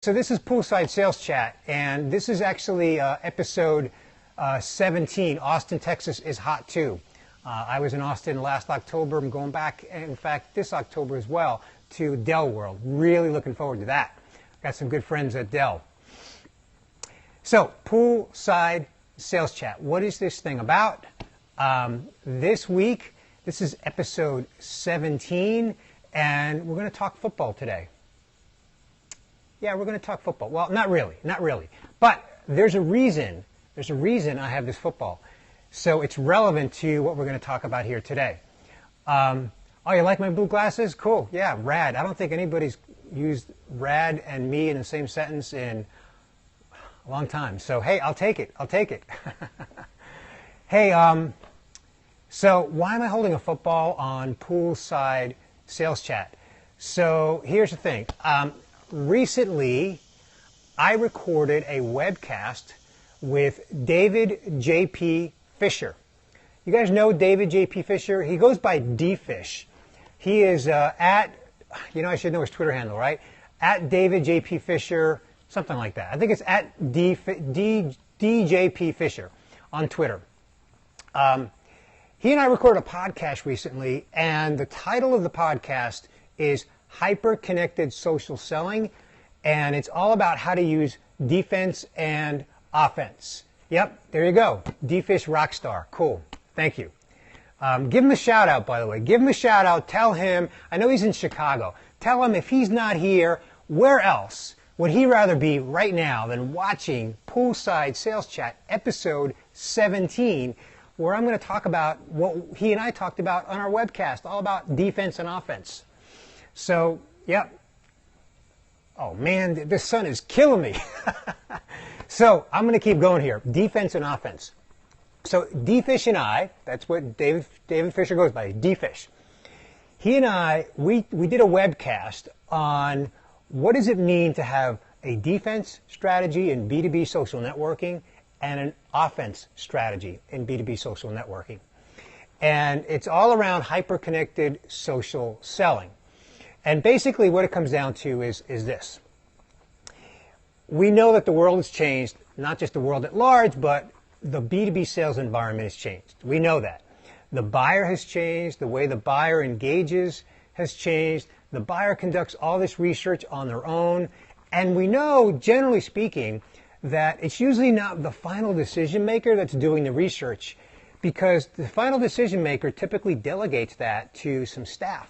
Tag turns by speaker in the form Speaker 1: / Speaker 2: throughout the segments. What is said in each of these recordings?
Speaker 1: So this is Poolside Sales Chat, and this is actually episode 17. Austin, Texas is hot too. I was in Austin last October. I'm going back, in fact, this October as well, to Dell World. Really looking forward to that. Got some good friends at Dell. So, Poolside Sales Chat. What is this thing about? This week, this is episode 17, and we're going to talk football today. Yeah, we're going to talk football. Well, not really. But there's a reason I have this football. So it's relevant to what we're going to talk about here today. Oh, you like my blue glasses? Cool. Yeah, rad. I don't think anybody's used rad and me in the same sentence in a long time. So, hey, I'll take it. Hey, so why am I holding a football on Poolside Sales Chat? So here's the thing. Recently, I recorded a webcast with David J.P. Fisher. You guys know David J.P. Fisher? He goes by D-Fish. He is I should know his Twitter handle, right? At David J.P. Fisher, something like that. I think it's at DJP Fisher on Twitter. He and I recorded a podcast recently, and the title of the podcast is Hyper-Connected Social Selling, and it's all about how to use defense and offense. Yep, there you go. D-Fish Rockstar. Cool. Thank you. Give him a shout out, by the way. Give him a shout out. Tell him, I know he's in Chicago. Tell him if he's not here, where else would he rather be right now than watching Poolside Sales Chat episode 17, where I'm going to talk about what he and I talked about on our webcast, all about defense and offense. So, yep. Oh man, this sun is killing me. So, I'm going to keep going here. Defense and offense. So, D-Fish and I, that's what David Fisher goes by, D-Fish. He and I, we did a webcast on what does it mean to have a defense strategy in B2B social networking and an offense strategy in B2B social networking. And it's all around hyper-connected social selling. And basically what it comes down to is this. We know that the world has changed, not just the world at large, but the B2B sales environment has changed. We know that. The buyer has changed, the way the buyer engages has changed, the buyer conducts all this research on their own, and we know, generally speaking, that it's usually not the final decision maker that's doing the research, because the final decision maker typically delegates that to some staff.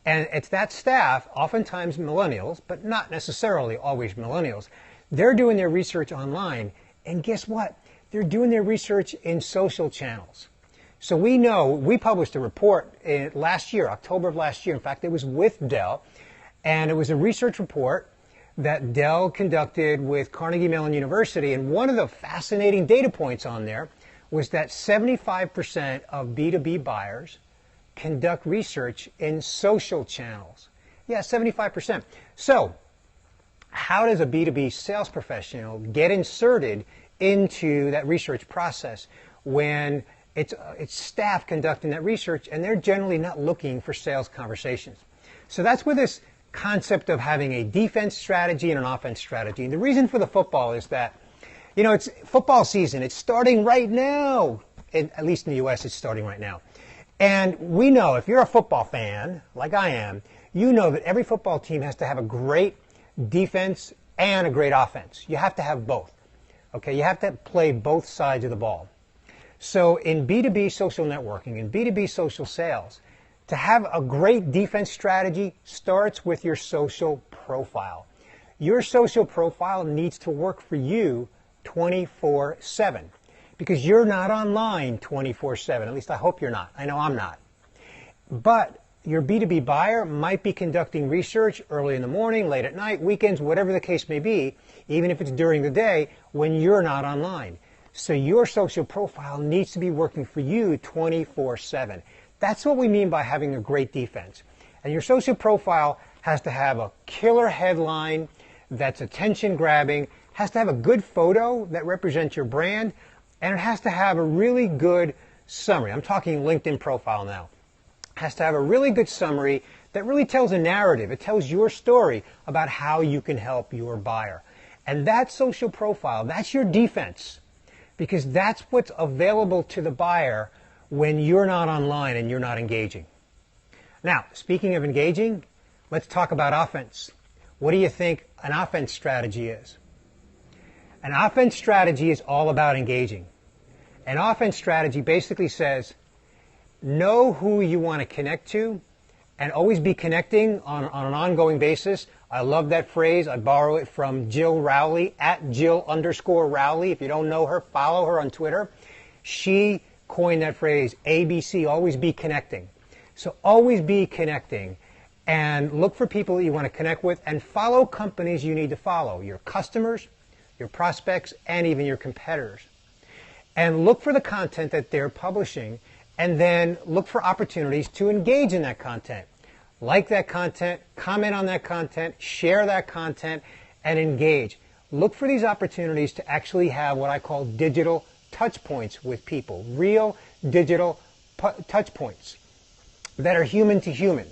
Speaker 1: And it's that staff, oftentimes millennials, but not necessarily always millennials, they're doing their research online. And guess what? They're doing their research in social channels. So we know, we published a report last year, October of last year. In fact, it was with Dell. And it was a research report that Dell conducted with Carnegie Mellon University. And one of the fascinating data points on there was that 75% of B2B buyers conduct research in social channels. Yeah, 75%. So, how does a B2B sales professional get inserted into that research process when it's staff conducting that research and they're generally not looking for sales conversations? So that's where this concept of having a defense strategy and an offense strategy. And the reason for the football is that, it's football season. It's starting right now. At least in the U.S., it's starting right now. And we know, if you're a football fan, like I am, you know that every football team has to have a great defense and a great offense. You have to have both. Okay, you have to play both sides of the ball. So in B2B social networking, in B2B social sales, to have a great defense strategy starts with your social profile. Your social profile needs to work for you 24/7. Because you're not online 24/7. At least I hope you're not. I know I'm not. But your B2B buyer might be conducting research early in the morning, late at night, weekends, whatever the case may be, even if it's during the day when you're not online. So your social profile needs to be working for you 24/7. That's what we mean by having a great defense. And your social profile has to have a killer headline that's attention grabbing, has to have a good photo that represents your brand, and it has to have a really good summary. I'm talking LinkedIn profile now. It has to have a really good summary that really tells a narrative. It tells your story about how you can help your buyer. And that social profile, that's your defense, because that's what's available to the buyer when you're not online and you're not engaging. Now, speaking of engaging, let's talk about offense. What do you think an offense strategy is? An offense strategy is all about engaging. An offense strategy basically says, know who you want to connect to and always be connecting on an ongoing basis. I love that phrase. I borrow it from Jill Rowley, at Jill_Rowley. If you don't know her, follow her on Twitter. She coined that phrase, ABC, always be connecting. So always be connecting and look for people that you want to connect with and follow companies you need to follow, your customers, your prospects, and even your competitors. And look for the content that they're publishing and then look for opportunities to engage in that content. Like that content, comment on that content, share that content, and engage. Look for these opportunities to actually have what I call digital touch points with people, real digital touch points that are human to human.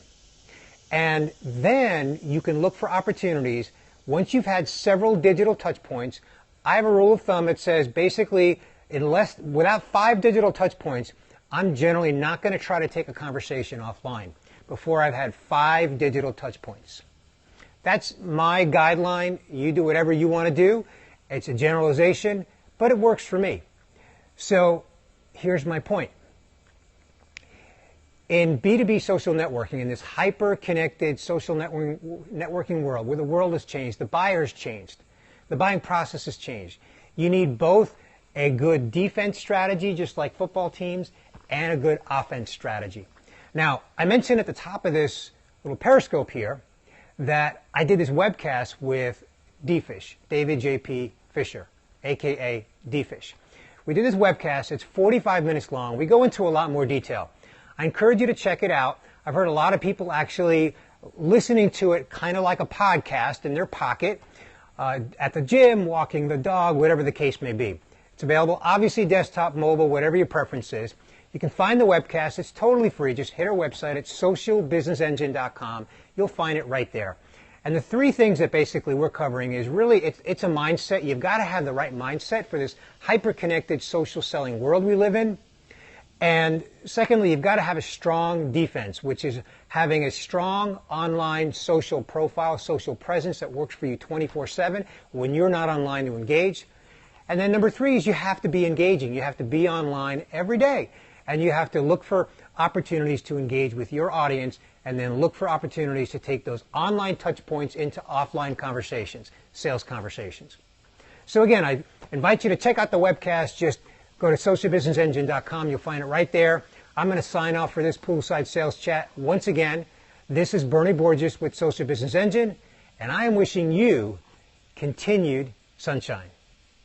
Speaker 1: And then you can look for opportunities. Once you've had several digital touch points, I have a rule of thumb that says basically without 5 digital touch points, I'm generally not going to try to take a conversation offline before I've had 5 digital touch points. That's my guideline. You do whatever you want to do. It's a generalization, but it works for me. So here's my point. In B2B social networking, in this hyper-connected social networking world where the world has changed, the buyer's changed, the buying process has changed, you need both a good defense strategy, just like football teams, and a good offense strategy. Now, I mentioned at the top of this little Periscope here that I did this webcast with D-Fish, David J.P. Fisher, a.k.a. D-Fish. We did this webcast. It's 45 minutes long. We go into a lot more detail. I encourage you to check it out. I've heard a lot of people actually listening to it kind of like a podcast in their pocket, at the gym, walking the dog, whatever the case may be. It's available, obviously, desktop, mobile, whatever your preference is. You can find the webcast. It's totally free. Just hit our website at socialbusinessengine.com. You'll find it right there. And the 3 things that basically we're covering is really, it's a mindset. You've got to have the right mindset for this hyper-connected social selling world we live in. And secondly, you've got to have a strong defense, which is having a strong online social profile, social presence that works for you 24/7 when you're not online to engage. And then number 3 is you have to be engaging. You have to be online every day. And you have to look for opportunities to engage with your audience and then look for opportunities to take those online touch points into offline conversations, sales conversations. So again, I invite you to check out the webcast. Just go to socialbusinessengine.com. You'll find it right there. I'm going to sign off for this poolside sales chat. Once again, this is Bernie Borges with Social Business Engine, and I am wishing you continued sunshine.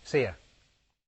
Speaker 1: See ya.